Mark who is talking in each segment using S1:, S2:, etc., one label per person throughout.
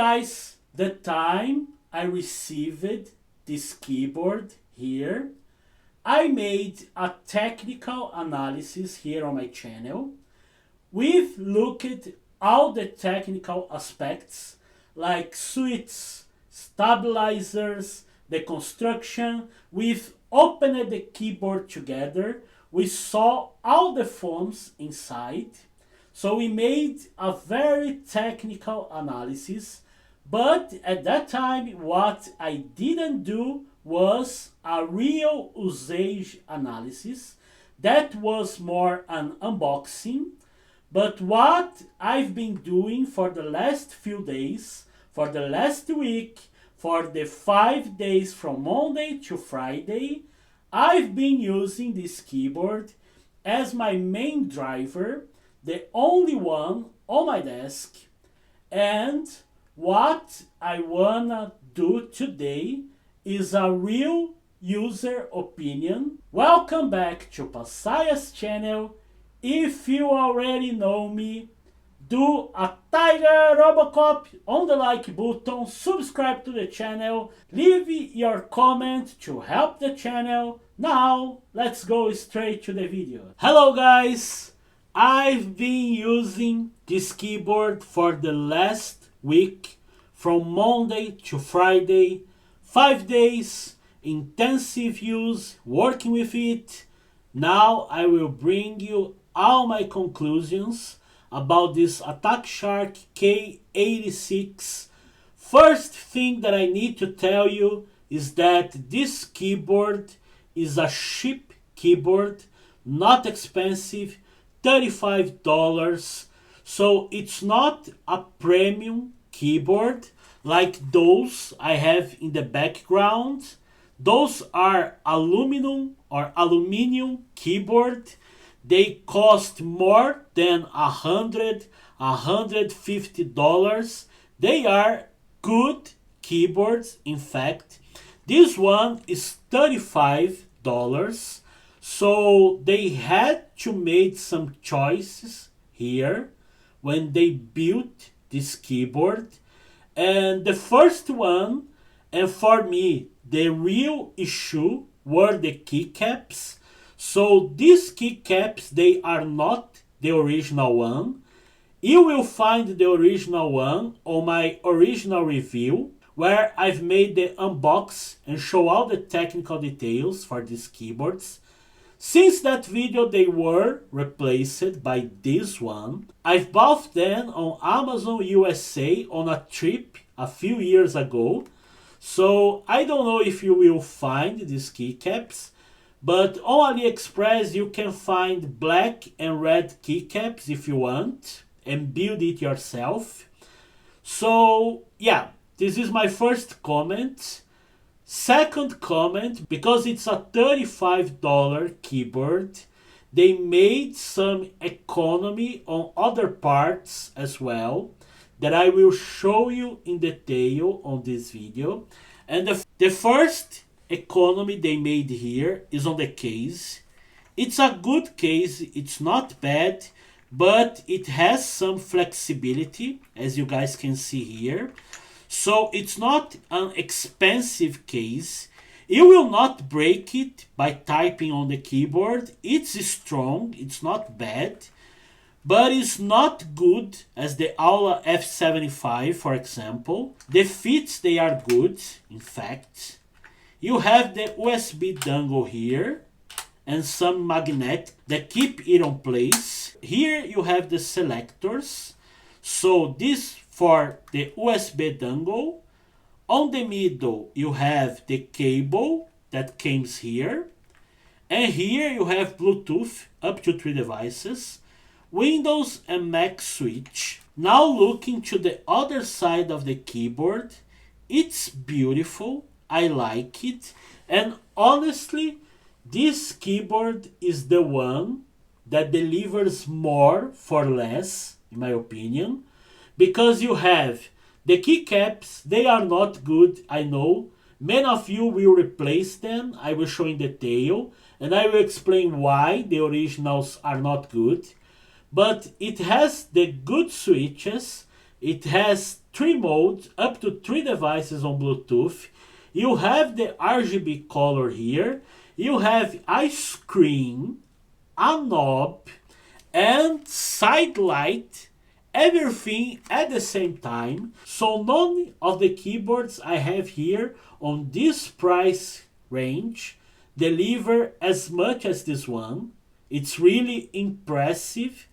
S1: guys, the time I received this keyboard here, I made a technical analysis here on my channel. We've looked at all the technical aspects like switches, stabilizers, the construction. We've opened the keyboard together. We saw all the foams inside. So we made a very technical analysis. But at that time, what I didn't do was a real usage analysis. That was more an unboxing. But what I've been doing for the last few days, for the last week, for the 5 days from Monday to Friday, I've been using this keyboard as my main driver, the only one on my desk. And what I wanna do today is a real user opinion. Welcome back to Passaia's channel. If you already know me, do a Tiger Robocop on the like button, subscribe to the channel, leave your comment to help the channel. Now, let's go straight to the video. Hello guys, I've been using this keyboard for the last week, from Monday to Friday, 5 days, intensive use, working with it. Now I will bring you all my conclusions about this Attack Shark K86. First thing that I need to tell you is that this keyboard is a cheap keyboard, not expensive, $35. So it's not a premium keyboard like those I have in the background. Those are aluminum keyboard. They cost more than $150. They are good keyboards, in fact. This one is $35. So they had to make some choices here when they built this keyboard. And the first one, and for me, the real issue, were the keycaps. So these keycaps, they are not the original one. You will find the original one on my original review, where I've made the unbox and show all the technical details for these keyboards. Since that video, they were replaced by this one. I've bought them on Amazon USA on a trip a few years ago. So I don't know if you will find these keycaps. But on AliExpress you can find black and red keycaps if you want and build it yourself. So yeah, this is my first comment. Second comment, because it's a $35 keyboard, they made some economy on other parts as well that I will show you in detail on this video. And the first economy they made here is on the case. It's a good case, it's not bad, but it has some flexibility, as you guys can see here. So it's not an expensive case. You will not break it by typing on the keyboard. It's strong, it's not bad, but it's not good as the Aula F75, for example. The fits, they are good, in fact. You have the USB dongle here and some magnet that keep it on place. Here you have the selectors. So this for the USB dongle. On the middle you have the cable that comes here. And here you have Bluetooth up to 3 devices. Windows and Mac switch. Now looking to the other side of the keyboard. It's beautiful. I like it, and honestly, this keyboard is the one that delivers more for less, in my opinion, because you have the keycaps. They are not good, I know. Many of you will replace them. I will show in detail, and I will explain why the originals are not good. But it has the good switches. It has 3 modes, up to 3 devices on Bluetooth. You have the RGB color here. You have a screen, a knob, and side light, everything at the same time. So none of the keyboards I have here on this price range deliver as much as this one. It's really impressive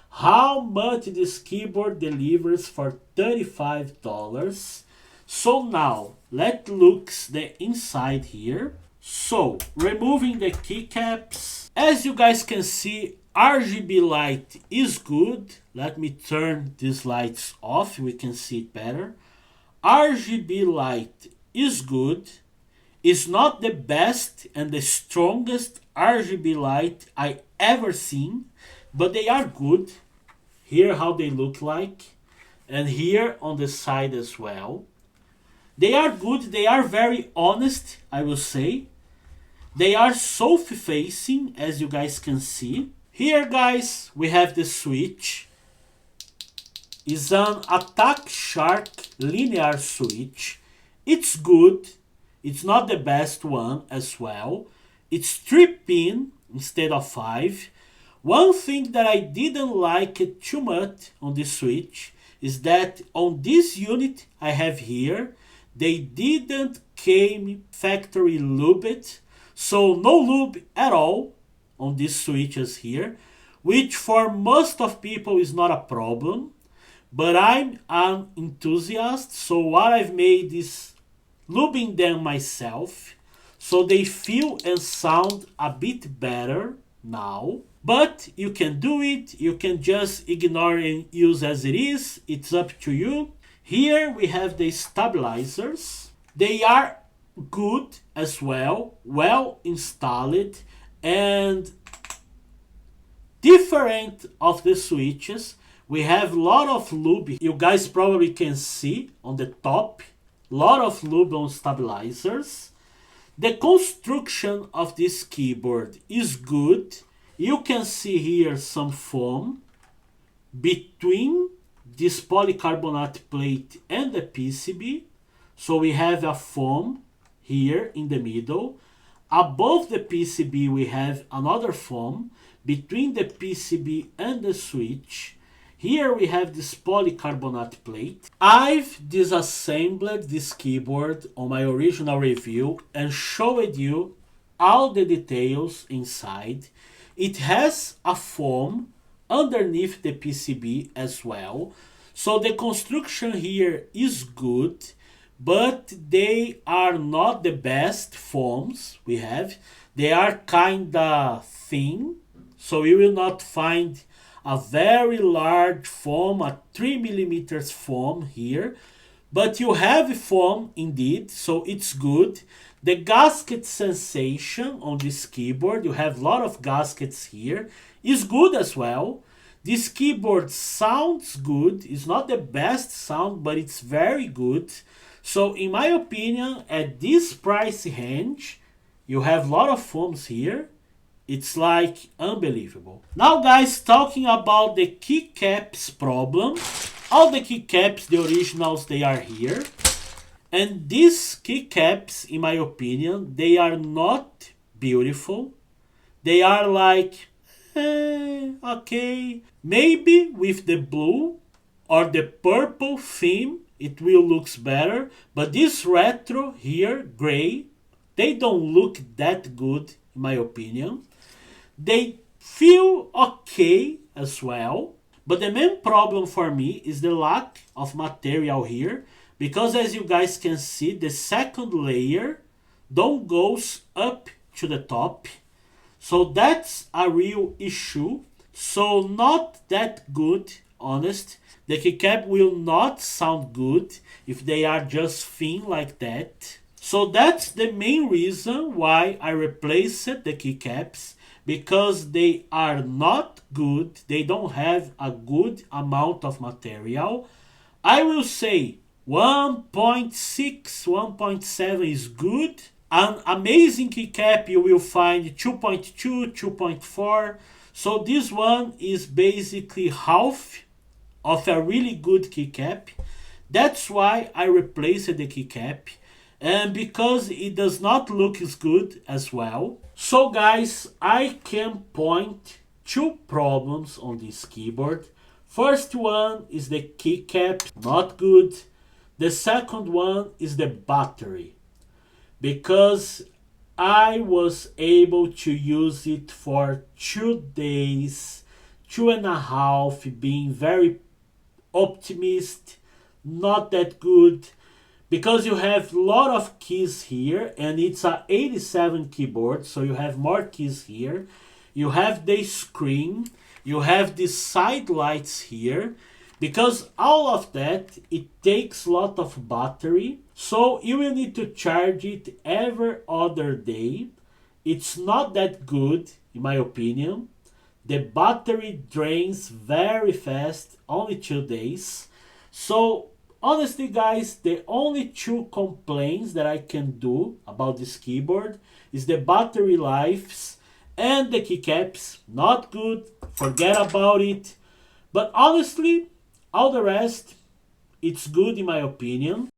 S1: how much this keyboard delivers for $35. So now let's look the inside here. So removing the keycaps, as you guys can see, RGB light is good. Let me turn these lights off, we can see it better. RGB light is good. It's not the best and the strongest RGB light I ever seen, but they are good. Here how they look like, and here on the side as well. They are good, they are very honest, I will say. They are south facing, as you guys can see. Here guys, we have the switch. It's an Attack Shark linear switch. It's good. It's not the best one as well. It's 3 pin instead of 5. One thing that I didn't like it too much on this switch is that on this unit I have here, they didn't came factory lubed. So no lube at all on these switches here, which for most of people is not a problem. But I'm an enthusiast, so what I've made is lubing them myself, so they feel and sound a bit better now. But you can do it, you can just ignore and use as it is, it's up to you. Here we have the stabilizers. They are good as well installed, and different of the switches, we have a lot of lube. You guys probably can see on the top, lot of lube on stabilizers. The construction of this keyboard is good. You can see here some foam between this polycarbonate plate and the PCB. So we have a foam here in the middle. Above the PCB we have another foam between the PCB and the switch. Here we have this polycarbonate plate. I've disassembled this keyboard on my original review and showed you all the details inside. It has a foam underneath the PCB as well. So the construction here is good, but they are not the best foams we have. They are kinda thin, so you will not find a very large foam, a 3mm foam here, but you have foam indeed, so it's good. The gasket sensation on this keyboard, you have a lot of gaskets here, is good as well. This keyboard sounds good. It's not the best sound, but it's very good. So in my opinion, at this price range, you have a lot of foams here. It's like unbelievable. Now guys, talking about the keycaps problem. All the keycaps, the originals, they are here. And these keycaps, in my opinion, they are not beautiful. They are like, okay. Maybe with the blue or the purple theme, it will look better. But this retro here, gray, they don't look that good, in my opinion. They feel okay as well, but the main problem for me is the lack of material here, because as you guys can see, the second layer don't goes up to the top, so that's a real issue. So not that good, honest. The keycap will not sound good if they are just thin like that. So that's the main reason why I replaced the keycaps, because they are not good. They don't have a good amount of material. I will say 1.6, 1.7 is good. An amazing keycap you will find 2.2, 2.4. So this one is basically half of a really good keycap. That's why I replaced the keycap, and because it does not look as good as well. So guys, I can point two problems on this keyboard. First one is the keycap, not good. The second one is the battery, because I was able to use it for 2 days, 2.5, being very optimist, not that good, because you have a lot of keys here and it's a 87 keyboard, so you have more keys here. You have the screen, you have the side lights here, because all of that, it takes a lot of battery, so you will need to charge it every other day. It's not that good in my opinion. The battery drains very fast, only 2 days. So honestly guys, the only two complaints that I can do about this keyboard is the battery lives and the keycaps. Not good, forget about it. But honestly, all the rest, it's good in my opinion.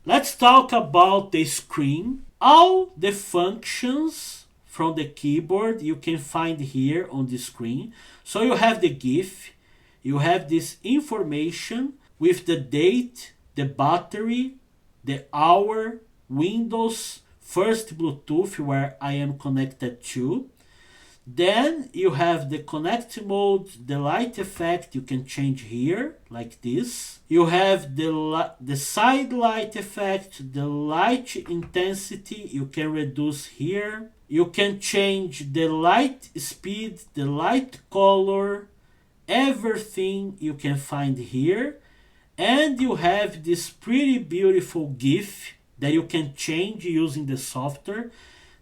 S1: Let's talk about the screen. All the functions from the keyboard you can find here on the screen. So you have the GIF, you have this information with the date, the battery, the hour, Windows, first Bluetooth where I am connected to. Then you have the connect mode, the light effect you can change here like this. You have the side light effect, the light intensity you can reduce here. You can change the light speed, the light color, everything you can find here. And you have this pretty beautiful GIF that you can change using the software.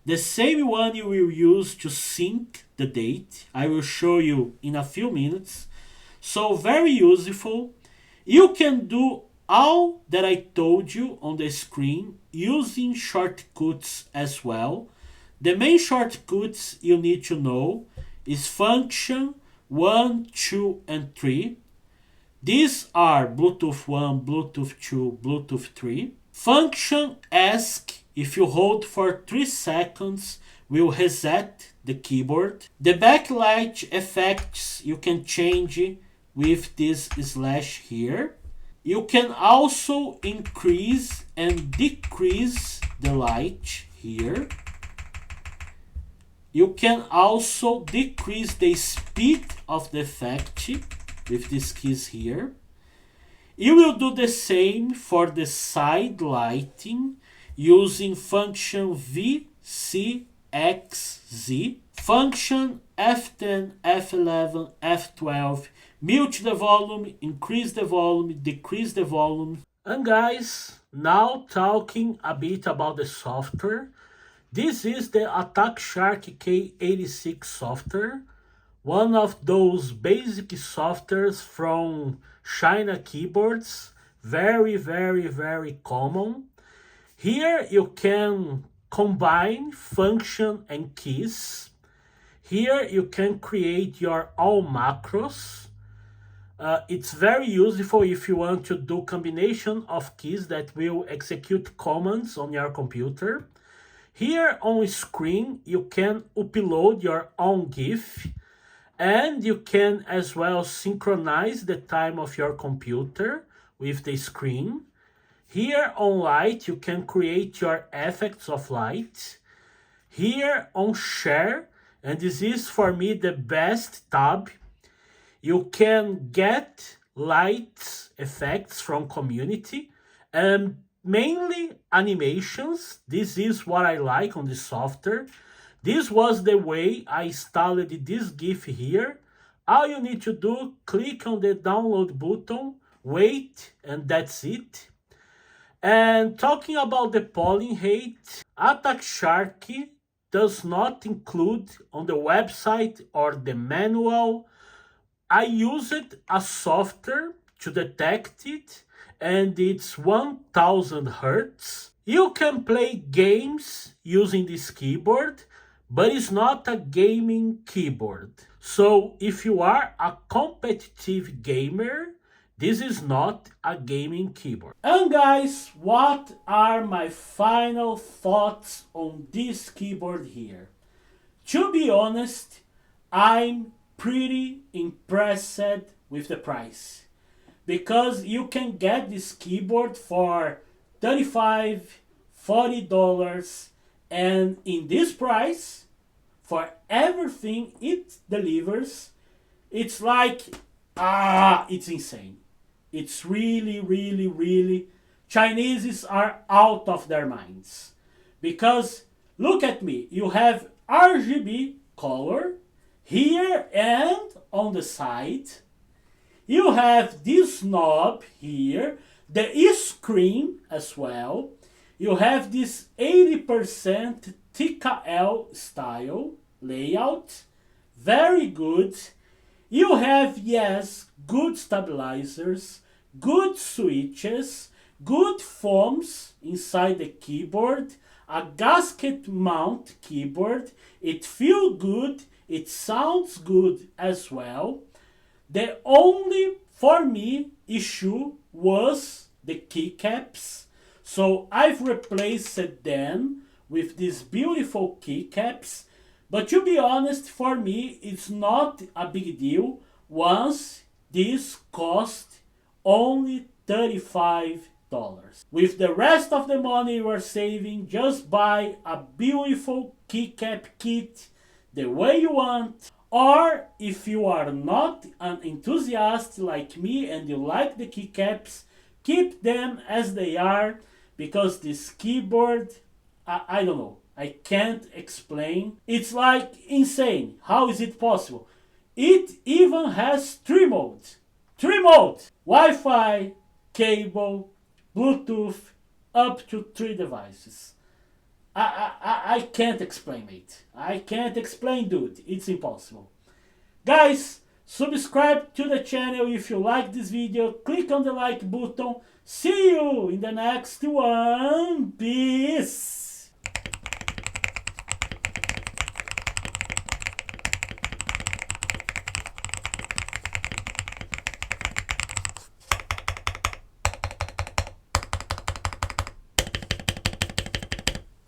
S1: The same one you will use to sync the date. I will show you in a few minutes. So very useful. You can do all that I told you on the screen using shortcuts as well. The main shortcuts you need to know is function 1, 2, and 3. These are Bluetooth 1, Bluetooth 2, Bluetooth 3. Function ask, if you hold for 3 seconds, will reset the keyboard. The backlight effects you can change with this slash here. You can also increase and decrease the light here. You can also decrease the speed of the effect with these keys here. You will do the same for the side lighting using function VCXZ, function F10, F11, F12, mute the volume, increase the volume, decrease the volume. And guys, now talking a bit about the software. This is the Attack Shark K86 software, one of those basic softwares from China keyboards, very, very, very common. Here you can combine function and keys. Here you can create your own macros. It's very useful if you want to do combination of keys that will execute commands on your computer. Here on screen you can upload your own GIF, and you can as well synchronize the time of your computer with the screen. Here on light you can create your effects of light. Here on share, and this is for me the best tab, you can get light effects from community and mainly animations. This is what I like on the software. This was the way I installed this GIF here. All you need to do, click on the download button, wait, and that's it. And talking about the polling rate, Attack Shark does not include on the website or the manual. I used a software to detect it, and it's 1000 Hertz. You can play games using this keyboard, but it's not a gaming keyboard. So if you are a competitive gamer, This is not a gaming keyboard. And guys, what are my final thoughts on this keyboard here? To be honest, I'm pretty impressed with the price. Because you can get this keyboard for $35, $40, and in this price, for everything it delivers, it's like, it's insane. It's really, really, really, Chinese are out of their minds. Because, look at me, you have RGB color here and on the side. You have this knob here, the screen as well. You have this 80% TKL style layout, very good. You have, yes, good stabilizers, good switches, good foams inside the keyboard, a gasket mount keyboard. It feels good, it sounds good as well. The only, for me, issue was the keycaps. So I've replaced them with these beautiful keycaps. But to be honest, for me, it's not a big deal once this cost only $35. With the rest of the money you are saving, just buy a beautiful keycap kit the way you want. Or if you are not an enthusiast like me and you like the keycaps, keep them as they are, because this keyboard, I don't know. I can't explain. It's like insane. How is it possible? It even has 3 modes. 3 modes. Wi-Fi, cable, Bluetooth, up to 3 devices. I can't explain it. I can't explain, dude. It's impossible. Guys, subscribe to the channel if you like this video. Click on the like button. See you in the next one. Peace.